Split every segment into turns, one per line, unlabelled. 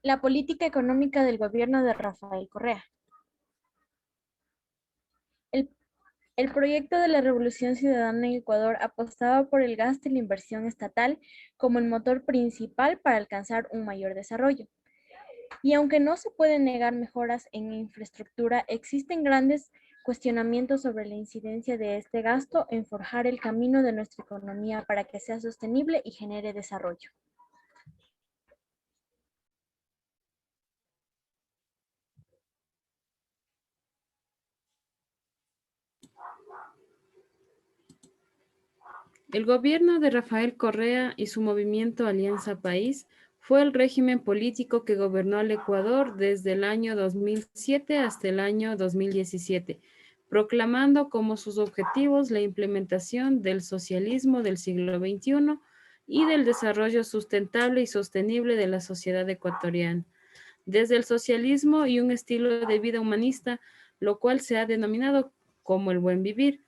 La política económica del gobierno de Rafael Correa. El, el proyecto de la Revolución Ciudadana en Ecuador apostaba por el gasto y la inversión estatal como el motor principal para alcanzar un mayor desarrollo. Y aunque no se pueden negar mejoras en infraestructura, existen grandes cuestionamientos sobre la incidencia de este gasto en forjar el camino de nuestra economía para que sea sostenible y genere desarrollo.
El gobierno de Rafael Correa y su movimiento Alianza País fue el régimen político que gobernó al Ecuador desde el año 2007 hasta el año 2017, proclamando como sus objetivos la implementación del socialismo del siglo XXI y del desarrollo sustentable y sostenible de la sociedad ecuatoriana. Desde el socialismo y un estilo de vida humanista, lo cual se ha denominado como el buen vivir.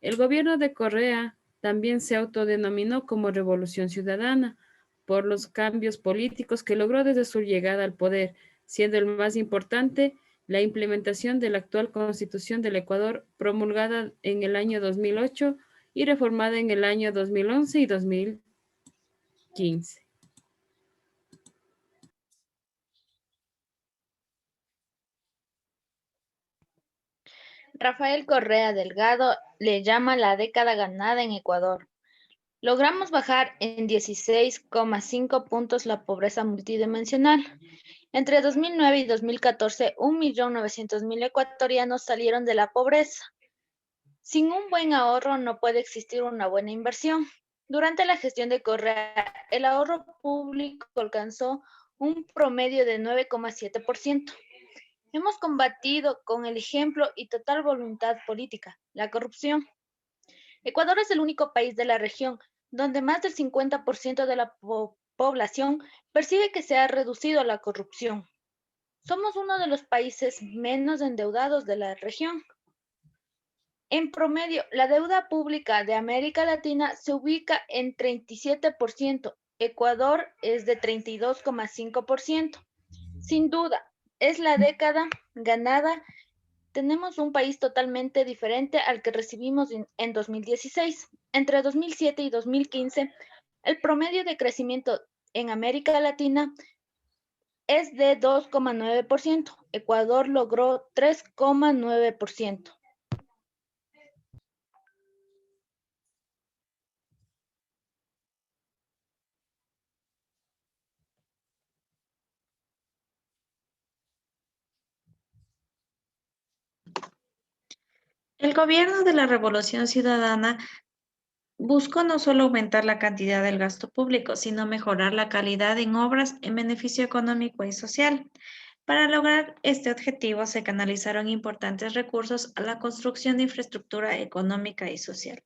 El gobierno de Correa también se autodenominó como Revolución Ciudadana por los cambios políticos que logró desde su llegada al poder, siendo el más importante la implementación de la actual Constitución del Ecuador, promulgada en el año 2008 y reformada en el año 2011 y 2015.
Rafael Correa Delgado le llama la década ganada en Ecuador. Logramos bajar en 16,5 puntos la pobreza multidimensional. Entre 2009 y 2014, 1.900.000 ecuatorianos salieron de la pobreza. Sin un buen ahorro no puede existir una buena inversión. Durante la gestión de Correa, el ahorro público alcanzó un promedio de 9,7%. Hemos combatido con el ejemplo y total voluntad política la corrupción. Ecuador es el único país de la región donde más del 50% de la población percibe que se ha reducido la corrupción. Somos uno de los países menos endeudados de la región. En promedio, la deuda pública de América Latina se ubica en 37%. Ecuador es de 32,5%. Sin duda, es la década ganada. Tenemos un país totalmente diferente al que recibimos en 2016. Entre 2007 y 2015, el promedio de crecimiento en América Latina es de 2,9%. Ecuador logró 3,9%.
El gobierno de la Revolución Ciudadana buscó no solo aumentar la cantidad del gasto público, sino mejorar la calidad en obras en beneficio económico y social. Para lograr este objetivo se canalizaron importantes recursos a la construcción de infraestructura económica y social,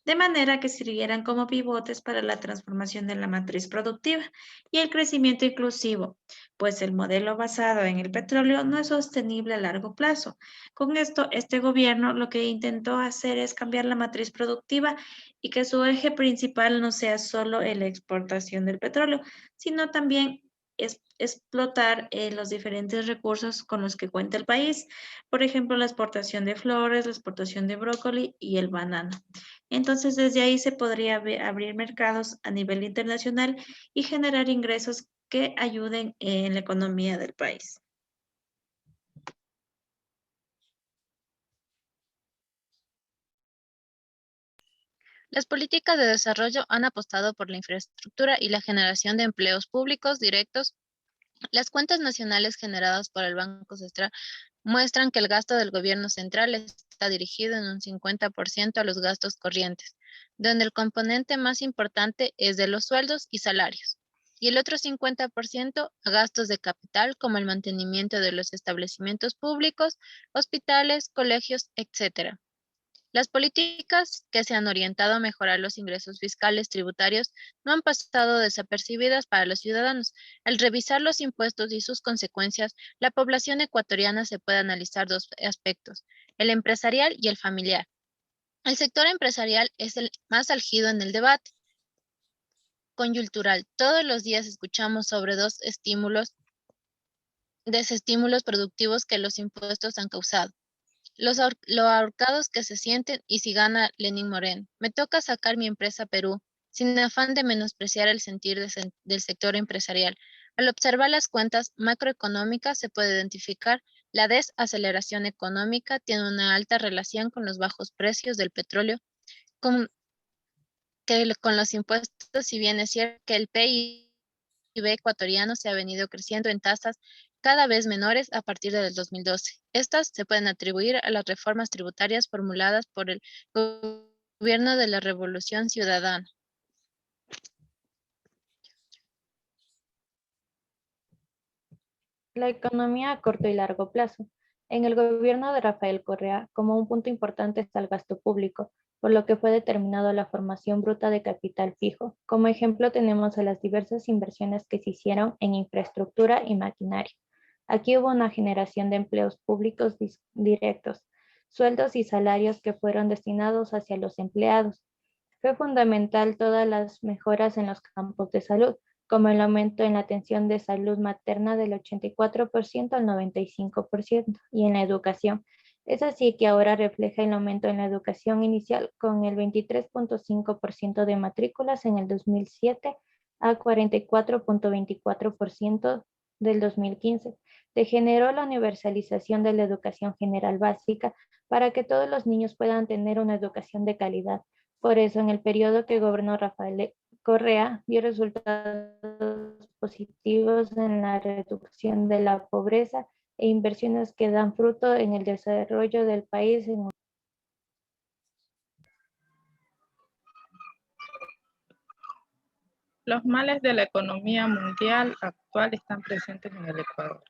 de manera que sirvieran como pivotes para la transformación de la matriz productiva y el crecimiento inclusivo, pues el modelo basado en el petróleo no es sostenible a largo plazo. Con esto, este gobierno lo que intentó hacer es cambiar la matriz productiva y que su eje principal no sea solo la exportación del petróleo, sino también explotar los diferentes recursos con los que cuenta el país, por ejemplo, la exportación de flores, la exportación de brócoli y el banano. Entonces, desde ahí se podría abrir mercados a nivel internacional y generar ingresos que ayuden en la economía del país.
Las políticas de desarrollo han apostado por la infraestructura y la generación de empleos públicos directos. Las cuentas nacionales generadas por el Banco Central muestran que el gasto del gobierno central está dirigido en un 50% a los gastos corrientes, donde el componente más importante es de los sueldos y salarios, y el otro 50% a gastos de capital como el mantenimiento de los establecimientos públicos, hospitales, colegios, etc. Las políticas que se han orientado a mejorar los ingresos fiscales tributarios no han pasado desapercibidas para los ciudadanos. Al revisar los impuestos y sus consecuencias, la población ecuatoriana se puede analizar dos aspectos, el empresarial y el familiar. El sector empresarial es el más álgido en el debate coyuntural. Todos los días escuchamos sobre dos estímulos desestímulos productivos que los impuestos han causado. Lo ahorcados que se sienten y si gana Lenín Moreno. Me toca sacar mi empresa Perú, sin afán de menospreciar el sentir del sector empresarial. Al observar las cuentas macroeconómicas se puede identificar la desaceleración económica tiene una alta relación con los bajos precios del petróleo, con con los impuestos, si bien es cierto que el PIB ecuatoriano se ha venido creciendo en tasas cada vez menores a partir del 2012. Estas se pueden atribuir a las reformas tributarias formuladas por el gobierno de la Revolución Ciudadana.
La economía a corto y largo plazo. En el gobierno de Rafael Correa, como un punto importante está el gasto público, por lo que fue determinado la formación bruta de capital fijo. Como ejemplo tenemos a las diversas inversiones que se hicieron en infraestructura y maquinaria. Aquí hubo una generación de empleos públicos directos, sueldos y salarios que fueron destinados hacia los empleados. Fue fundamental todas las mejoras en los campos de salud, como el aumento en la atención de salud materna del 84% al 95% y en la educación. Es así que ahora refleja el aumento en la educación inicial con el 23.5% de matrículas en el 2007 a 44.24% del 2015. Degeneró la universalización de la educación general básica para que todos los niños puedan tener una educación de calidad. Por eso, en el periodo que gobernó Rafael Correa, dio resultados positivos en la reducción de la pobreza e inversiones que dan fruto en el desarrollo del país.
Los males de la economía mundial actual están presentes en el Ecuador.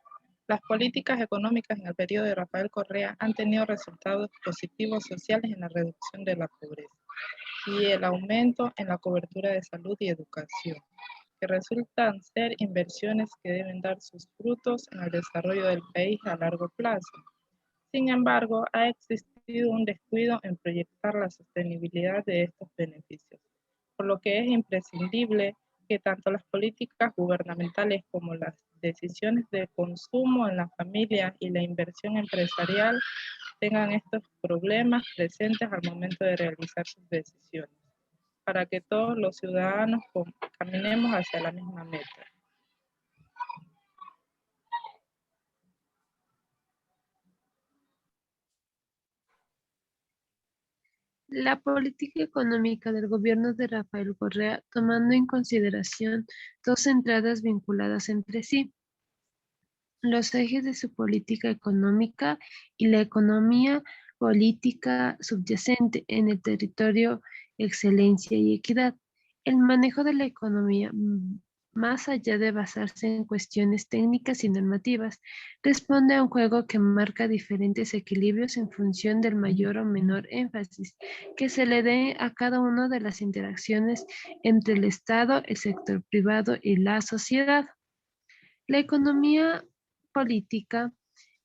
Las políticas económicas en el periodo de Rafael Correa han tenido resultados positivos sociales en la reducción de la pobreza y el aumento en la cobertura de salud y educación, que resultan ser inversiones que deben dar sus frutos en el desarrollo del país a largo plazo. Sin embargo, ha existido un descuido en proyectar la sostenibilidad de estos beneficios, por lo que es imprescindible que tanto las políticas gubernamentales como las decisiones de consumo en la familia y la inversión empresarial tengan estos problemas presentes al momento de realizar sus decisiones, para que todos los ciudadanos caminemos hacia la misma meta.
La política económica del gobierno de Rafael Correa, tomando en consideración dos entradas vinculadas entre sí, los ejes de su política económica y la economía política subyacente en el territorio, excelencia y equidad. El manejo de la economía, más allá de basarse en cuestiones técnicas y normativas, responde a un juego que marca diferentes equilibrios en función del mayor o menor énfasis que se le dé a cada una de las interacciones entre el Estado, el sector privado y la sociedad. La economía política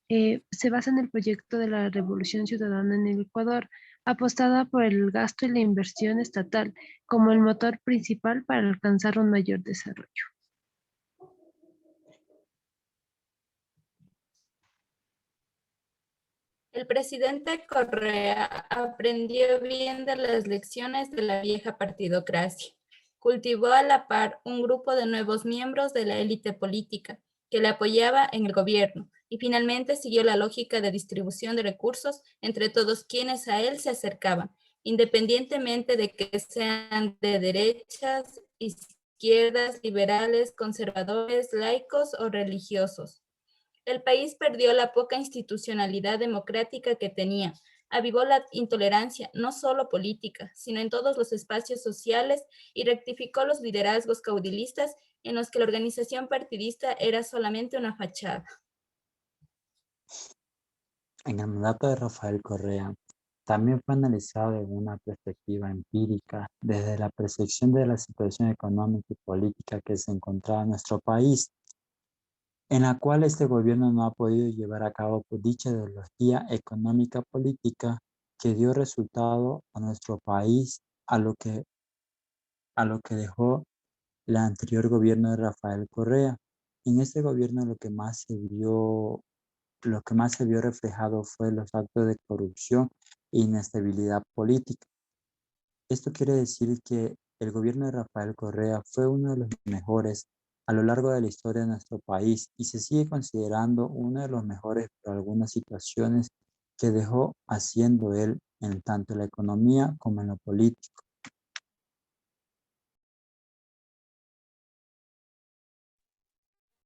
se basa en el proyecto de la Revolución Ciudadana en el Ecuador, apostada por el gasto y la inversión estatal como el motor principal para alcanzar un mayor desarrollo.
El presidente Correa aprendió bien de las lecciones de la vieja partidocracia. Cultivó a la par un grupo de nuevos miembros de la élite política que le apoyaba en el gobierno y finalmente siguió la lógica de distribución de recursos entre todos quienes a él se acercaban, independientemente de que sean de derechas, izquierdas, liberales, conservadores, laicos o religiosos. El país perdió la poca institucionalidad democrática que tenía, avivó la intolerancia, no solo política, sino en todos los espacios sociales y rectificó los liderazgos caudilistas en los que la organización partidista era solamente una fachada.
En el mandato de Rafael Correa, también fue analizado desde una perspectiva empírica, desde la percepción de la situación económica y política que se encontraba en nuestro país, en la cual este gobierno no ha podido llevar a cabo dicha ideología económica política que dio resultado a nuestro país a lo que dejó el anterior gobierno de Rafael Correa, en este gobierno lo que más se vio reflejado fue los actos de corrupción e inestabilidad política. Esto quiere decir que el gobierno de Rafael Correa fue uno de los mejores a lo largo de la historia de nuestro país y se sigue considerando uno de los mejores por algunas situaciones que dejó haciendo él en tanto la economía como en lo político.